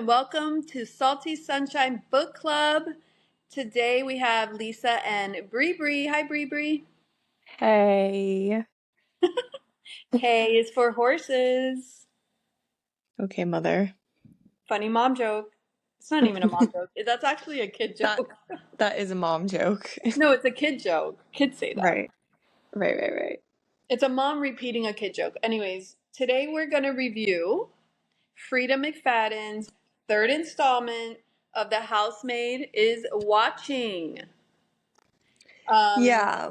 and welcome to Salty Sunshine Book Club. Today we have Lisa and Bree Bree. Hi, Bree Bree. Hey. K is for horses. Okay, mother. Funny mom joke. It's not even a mom joke. That's actually a kid That joke. that is a mom joke. No, it's a kid joke. Kids say that. Right. Right. It's a mom repeating a kid joke. Anyways, today we're going to review Freida McFadden's third installment of The Housemaid is Watching. Um, Yeah.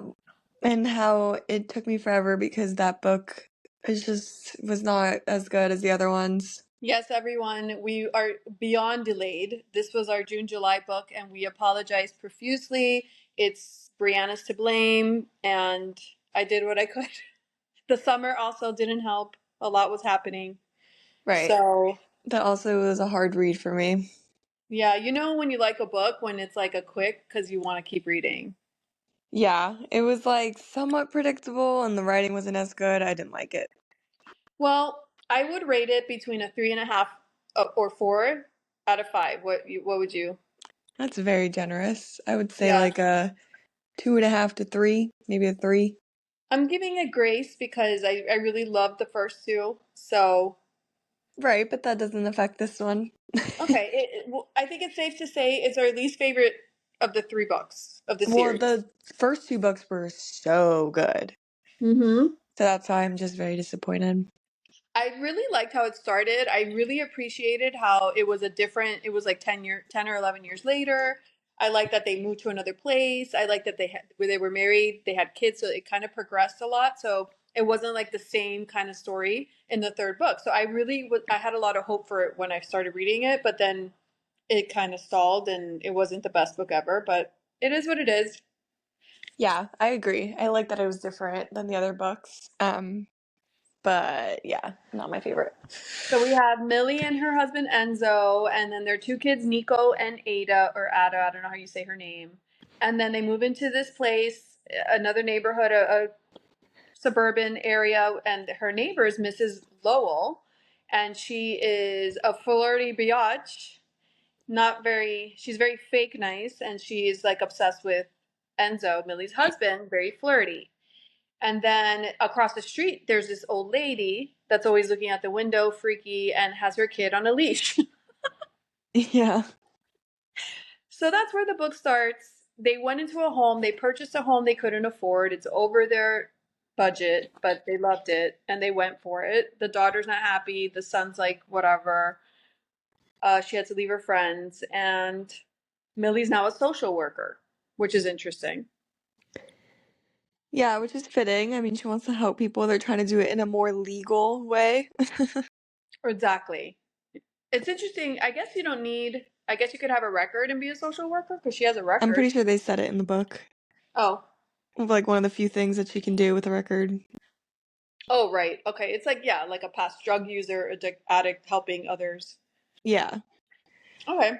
And how it took me forever because that book was not as good as the other ones. Yes, everyone, we are beyond delayed. This was our June, July book, and we apologize profusely. It's Brianna's to blame, and I did what I could. The summer also didn't help. A lot was happening. Right. So, That also was a hard read for me. yeah, you know when you like a book, when it's like a quick, because you want to keep reading. Yeah, it was like somewhat predictable and the writing wasn't as good. I didn't like it. Well, I would rate it between a 3.5 or 4 out of 5. What would you? That's very generous. I would say Yeah. like a 2.5 to 3, maybe a 3. I'm giving it grace because I really loved the first two. So, Right, but that doesn't affect this one. okay. Well, I think it's safe to say it's our least favorite of the 3 books of the Well, series. the first 2 books were so good. Mm-hmm. So that's why I'm just very disappointed. I really liked how it started. I really appreciated how it was like 10 or 11 years later. I like that they moved to another place. I like that where they were married, they had kids, so it kind of progressed a lot. So it wasn't like the same kind of story in the third book. So I had a lot of hope for it when I started reading it, but then it kind of stalled and it wasn't the best book ever, but it is what it is. Yeah, I agree. I like that it was different than the other books. But yeah, not my favorite. So we have Millie and her husband Enzo, and then their 2 kids, Nico and Ada. I don't know how you say her name. And then they move into this place, another neighborhood, a suburban area, and her neighbor is Mrs. Lowell, and she is a flirty biatch. She's very fake nice, and she's like obsessed with Enzo, Millie's husband, very flirty. And then across the street, there's this old lady that's always looking out the window, freaky, and has her kid on a leash. Yeah. So that's where the book starts. They went into a home, they purchased a home they couldn't afford. It's over their budget, but they loved it and they went for it. The daughter's not happy. The son's like, whatever. She had to leave her friends, and Millie's now a social worker, which is interesting. Yeah, which is fitting. I mean, she wants to help people. They're trying to do it in a more legal way. Exactly. It's interesting. I guess you could have a record and be a social worker because she has a I'm record. pretty sure they said it in the book. Oh, Like one of the few things that she can do with a record. oh, right. Okay. It's like, yeah, like a past drug user, addict helping others. Yeah. Okay,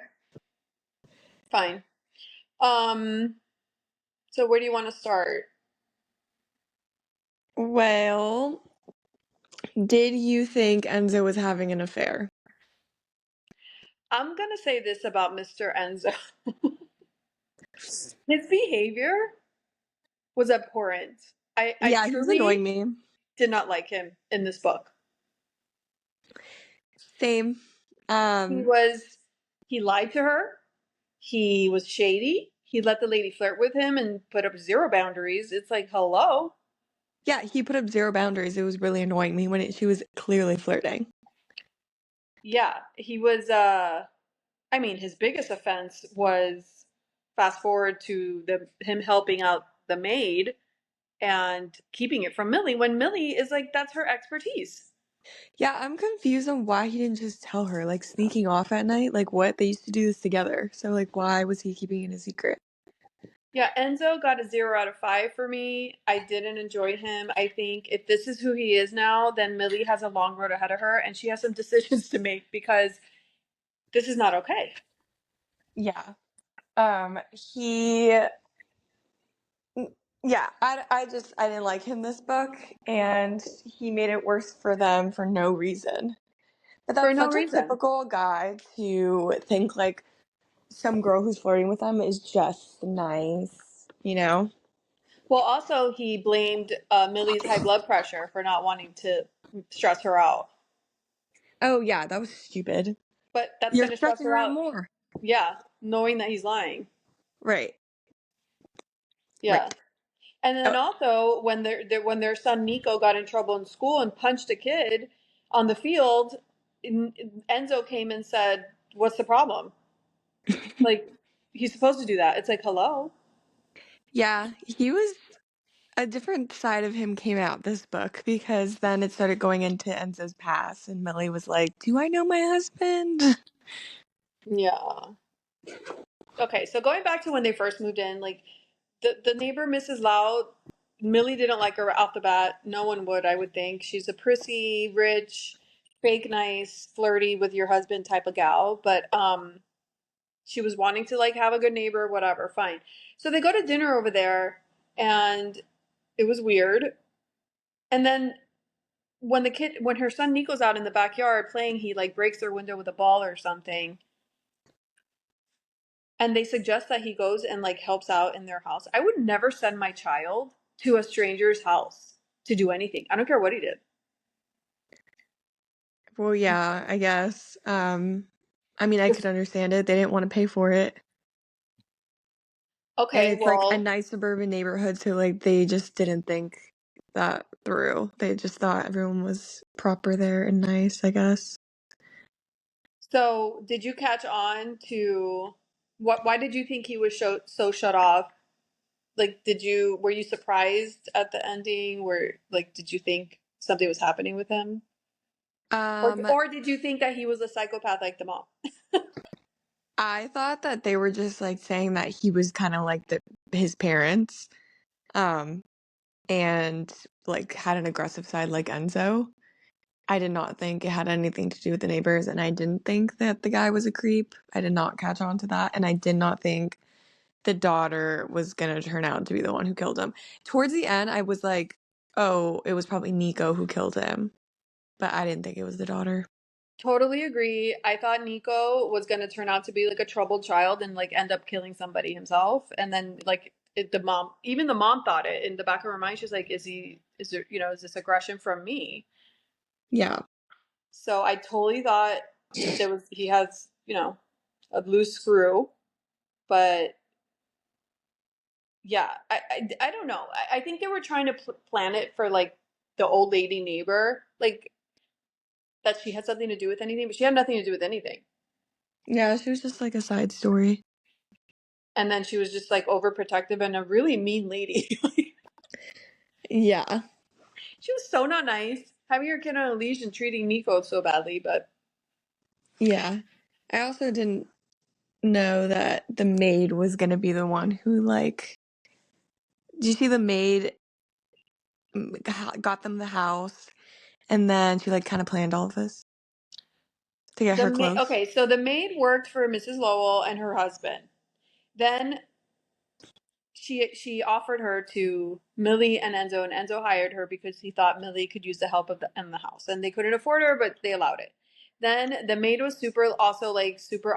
fine. Um, so where do you want to start? Well, did you think Enzo was having an affair? I'm gonna say this about Mr. Enzo. His behavior was abhorrent. I Yeah, he was annoying truly me. did not like him in this book. Same. He Um, was, he lied to her. He was shady. He let the lady flirt with him and put up zero boundaries. It's like, hello. yeah, he put up 0 boundaries. It was really annoying me when she was clearly flirting. Yeah, he was, I mean, his biggest offense was fast forward to him helping out the maid and keeping it from Millie when Millie is like, that's her expertise. Yeah, I'm confused on why he didn't just tell her, like sneaking off at night. Like, what? They used to do this together. So, like, why was he keeping it a secret? Yeah, Enzo got a 0 out of 5 for me. I didn't enjoy him. I think if this is who he is now, then Millie has a long road ahead of her and she has some decisions to make because this is not okay. Yeah. He, yeah, I didn't like him this book, and he made it worse for them for no reason. But for that's no such a reason. typical guy to think like some girl who's flirting with them is just nice, you know? Well, also he blamed Millie's high blood pressure for not wanting to stress her out. Oh yeah, that was stupid. But that's You're going to stress stressing her her out out. more. Yeah, knowing that he's lying. Right. Yeah. Right. And then Oh, also when when their son Nico got in trouble in school and punched a kid on the field, Enzo came and said, "What's the problem?" Like he's supposed to do that. It's like, "Hello." yeah, he was a different side of him came out this book because then it started going into Enzo's past and Millie was like, "Do I know my husband?" Yeah. Okay, so going back to when they first moved in, like the neighbor Mrs. Loud, Millie didn't like her off the bat. No one would, I would think. She's a prissy, rich, fake nice, flirty with your husband type of gal, but she was wanting to like have a good neighbor, whatever, fine. So they go to dinner over there and it was weird. And then when her son Nico's out in the backyard playing, he like breaks their window with a ball or something. And they suggest that he goes and like helps out in their house. I would never send my child to a stranger's house to do anything. I don't care what he did. Well, yeah, I guess. I mean, I could understand it. They didn't want to pay for it. And Okay, it's like a well, nice suburban neighborhood, so like they just didn't think that through. They just thought everyone was proper there and nice, I guess. so did you catch on to why did you think he was so shut off? Like were you surprised at the ending? Where like did you think something was happening with him? Um, Or did you think that he was a psychopath like the mom? I thought that they were just like saying that he was kind of like his parents, um, and like had an aggressive side like Enzo. I did not think it had anything to do with the neighbors, and I didn't think that the guy was a creep. I did not catch on to that, and I did not think the daughter was gonna turn out to be the one who killed him. Towards the end, I was like, oh, it was probably Nico who killed him, but I didn't think it was the daughter. Totally agree. I thought Nico was going to turn out to be like a troubled child and like end up killing somebody himself. And then like the mom, even the mom thought it in the back of her mind. She's like, is there, is this aggression from me? Yeah. So I totally thought he has, a loose screw. But yeah, I don't know. I think they were trying to plan it for like the old lady neighbor, like that she had something to do with anything, but she had nothing to do with anything. Yeah, she was just like a side story. And then she was just like overprotective and a really mean lady. Yeah. She was so not nice. Having her kid on a leash and treating Nico so badly, but Yeah. I also didn't know that the maid was gonna be the one who like did you see the maid got them the house and then she like kind of planned all of this to get her close? okay, so the maid worked for Mrs. Lowell and her husband. Then she offered her to Millie and Enzo hired her because he thought Millie could use the help in the house, and they couldn't afford her, but they allowed it. Then the maid was super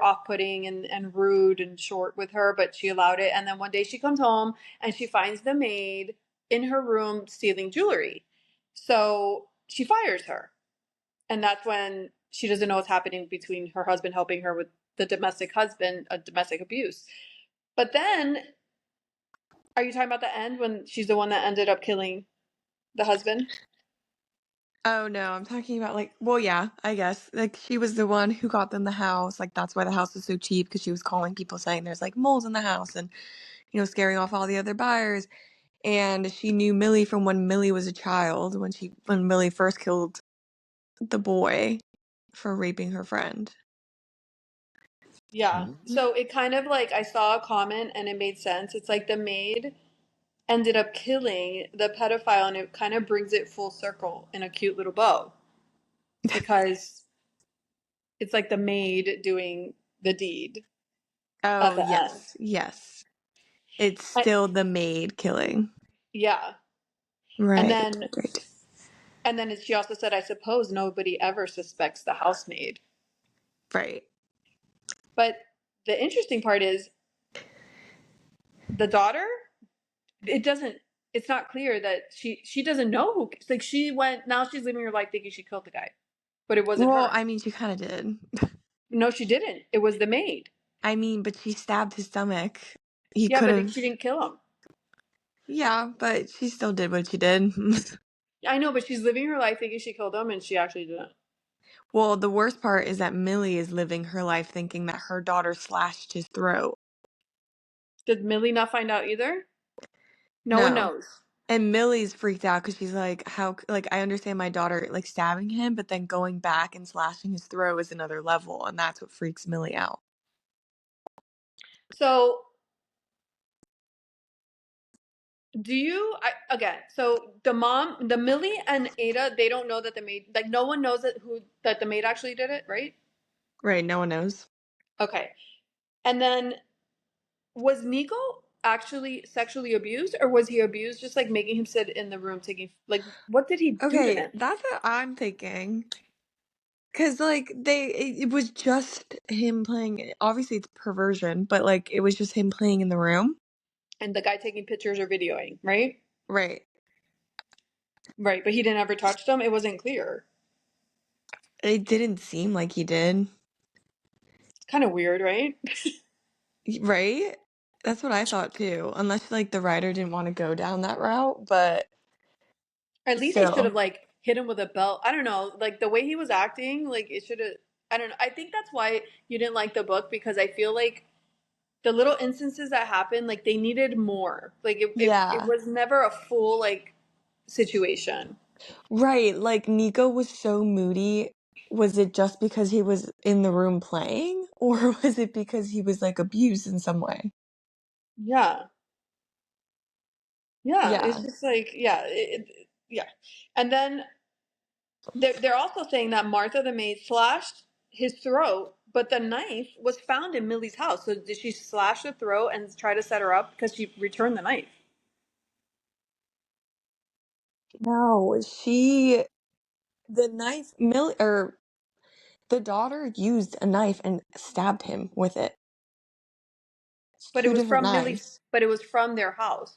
off-putting and rude and short with her, but she allowed it. And then one day she comes home and she finds the maid in her room stealing jewelry. So she fires her. And that's when she doesn't know what's happening between her husband helping her with the domestic abuse. But then are you talking about the end when she's the one that ended up killing the husband? Oh no, I'm talking about like, well, yeah, I guess. Like she was the one who got them the house. Like that's why the house was so cheap because she was calling people saying there's like moles in the house and scaring off all the other buyers. And she knew Millie from when Millie was a child, when Millie first killed the boy for raping her friend. Yeah. So it kind of like I saw a comment and it made sense. It's like the maid ended up killing the pedophile and it kind of brings it full circle in a cute little bow because it's like the maid doing the deed at Oh, the end. yes, yes. It's I, still the maid killing. yeah. And Right, then right, right. And then she also said, I suppose nobody ever suspects the housemaid. Right. But the interesting part is the daughter, it doesn't, it's not clear that she doesn't know who, like she went, now she's living her life thinking she killed the guy, but it wasn't Well, her. I mean, she kind of did. No, she didn't. It was the maid. I mean, but she stabbed his stomach. He Yeah, could but have. she didn't kill him. Yeah, but she still did what she did. I know, but she's living her life thinking she killed him and she actually didn't. Well, the worst part is that Millie is living her life thinking that her daughter slashed his throat. Did Millie not find out either? No one No. knows. And Millie's freaked out because she's like, how, like, I understand my daughter, like, stabbing him, but then going back and slashing his throat is another level. And that's what freaks Millie out. So do you again? So the mom, the Millie and Ada, they don't know that the maid, like no one knows that the maid actually did it, right? Right, no one knows. Okay. And then was Nico actually sexually abused, or was he abused just like making him sit in the room taking, like what did he do to Okay, him? that's what I'm thinking. Because, like, it was just him playing. Obviously, it's perversion, but, like, it was just him playing in the room. And the guy taking pictures or videoing, right? Right. Right, but he didn't ever touch them. It wasn't clear. It didn't seem like he did. Kind of weird, right? Right? That's what I thought too. Unless, like, the writer didn't want to go down that route, but At least they should have still. like hit him with a belt. I don't know, like the way he was acting, like it should have. I don't know. I think that's why you didn't like the book because I feel like the little instances that happened, like they needed more. Like it Yeah. was never a full like situation. Right. Like, Nico was so moody. Was it just because he was in the room playing? Or was it because he was, like, abused in some way? Yeah, yeah. It's Yeah. just like yeah, yeah. And then they're also saying that Martha the maid slashed his throat, but the knife was found in Millie's house. So did she slash the throat and try to set her up because she returned the knife? No, the knife, or the daughter used a knife and stabbed him with it. It's But it two was different from Millie's. knives. But it was from their house.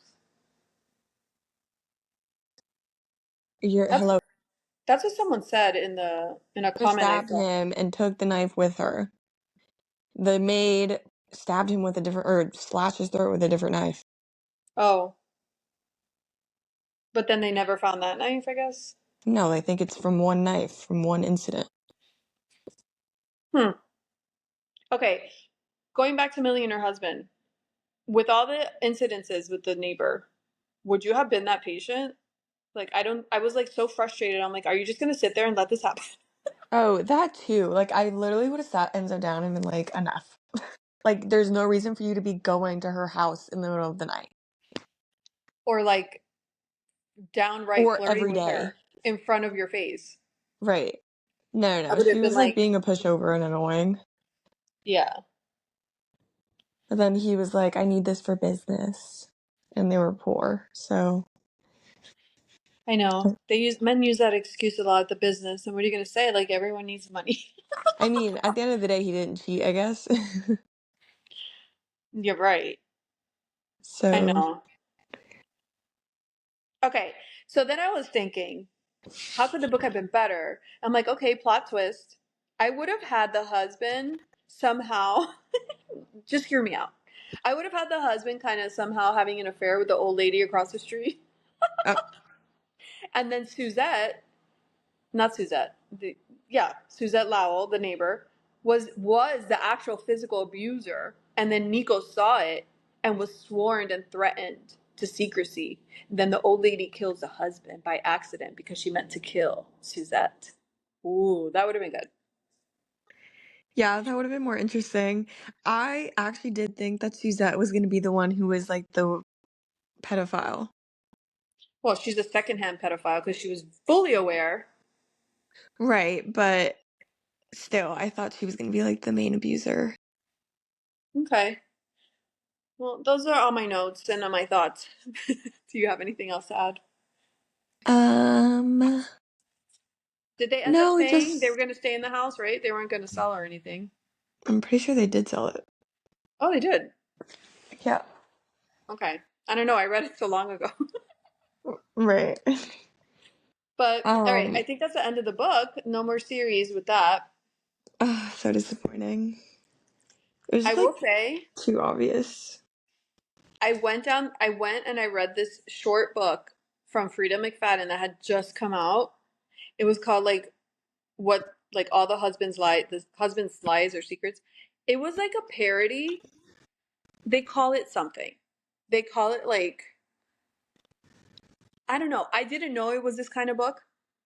That's Hello. that's what someone said in a Her comment I stabbed saw. him and took the knife with her. The maid stabbed him with a different, or slashed his throat with a different knife. Oh, but then they never found that knife, I guess. No, I think it's from one knife, from one incident. Hmm. Okay, going back to Millie and her husband. With all the incidences with the neighbor, would you have been that patient? Like I don't. I was like so frustrated. I'm like, are you just gonna sit there and let this happen? Oh, that too. Like, I literally would have sat Enzo down and been like, enough. Like, there's no reason for you to be going to her house in the middle of the night. Or like downright Or flirting every with day. her in front of your face? Right. No, I no. would She have been was, like, like, being a pushover and annoying. yeah, And then he was like, I need this for business. And they were poor, so. I know. Men use that excuse a lot at the business. And what are you gonna say? Like everyone needs money. I mean, at the end of the day, he didn't cheat, I guess. You're right. I So, know. Okay, so then I was thinking, how could the book have been better? I'm like, okay, plot twist. I would have had the husband somehow, just hear me out. I would have had the husband kind of somehow having an affair with the old lady across the street. uh, And then Suzette, not Suzette, yeah, Suzette Lowell, the neighbor, was the actual physical abuser. And then Nico saw it and was sworn and threatened to secrecy. Then the old lady kills the husband by accident because she meant to kill Suzette. Ooh, that would have been good. yeah, that would have been more interesting. I actually did think that Suzette was going to be the one who was, like, the pedophile. Well, she's a secondhand pedophile because she was fully aware. Right, but still, I thought she was going to be, like, the main abuser. Okay. Well, those are all my notes and all my thoughts. Do you have anything else to add? Um, Did they end up No, it staying? They were just, going to stay in the house, right? They weren't going to sell or anything. I'm pretty sure they did sell it. Oh, they did. Yeah. Okay. I don't know. I read it so long ago. Right. But all right, I Um, think that's the end of the book. No more series with that. so disappointing. It was I just will like say, too obvious. I went and I read this short book from Freida McFadden that had just come out. It was called like what like all the husband's lies or secrets. It was like a parody. They call it something. They call it like I don't know. I didn't know it was this kind of book.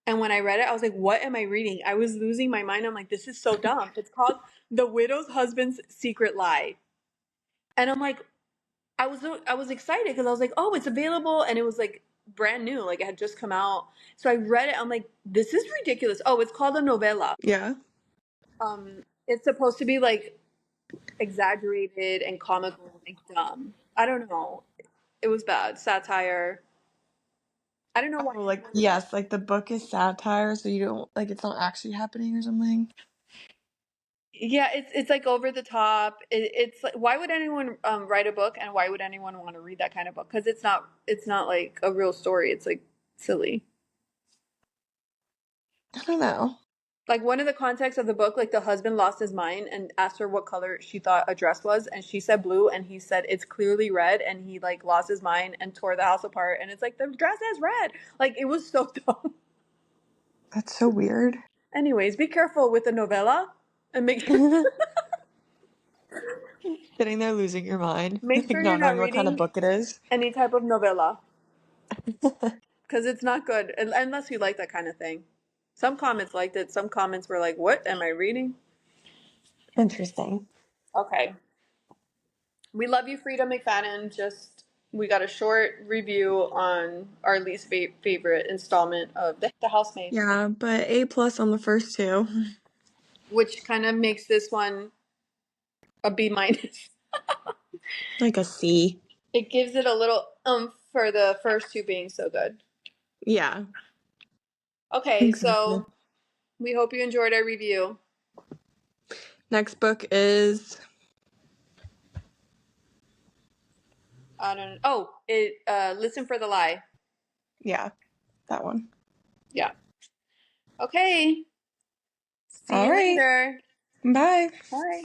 And when I read it, I was like, what am I reading? I was losing my mind. I'm like, this is so dumb. It's called The Widow's Husband's Secret Lie. And I'm like, I was excited because I was like, oh, it's available, and it was like brand new, like it had just come out. So I read it. I'm like, this is ridiculous. Oh, it's called a novella. Yeah. It's supposed to be like exaggerated and comical and dumb. I don't know. It was bad satire. I don't know why Oh, like, anyone. yes, like the book is satire, so you don't, like, it's not actually happening or something. Yeah, it's like over the top. It's like why would anyone write a book and why would anyone want to read that kind of book? Because it's not like a real story. It's like silly. I don't know. Like one of the contexts of the book, like the husband lost his mind and asked her what color she thought a dress was, and she said blue, and he said it's clearly red, and he like lost his mind and tore the house apart, and it's like the dress is red. Like it was so dumb. That's so weird. Anyways, be careful with the novella, and Sitting there losing your mind, make like sure you're not not knowing what kind of reading book it is. any type of novella because it's not good unless you like that kind of thing. Some comments liked it. Some comments were like, "What am I reading?" Interesting. Okay. We love you, Freida McFadden. Just we got a short review on our least favorite installment of the Housemaid, Yeah, but A plus on the first two. which kind of makes this one a B minus. Like a C. It gives it a little for the first two being so good. Yeah, Okay, exactly. so we hope you enjoyed our review. Next book is, I don't. Oh, it. Listen for the lie. yeah, that one. Yeah. Okay. See All you right. later. Bye. Bye.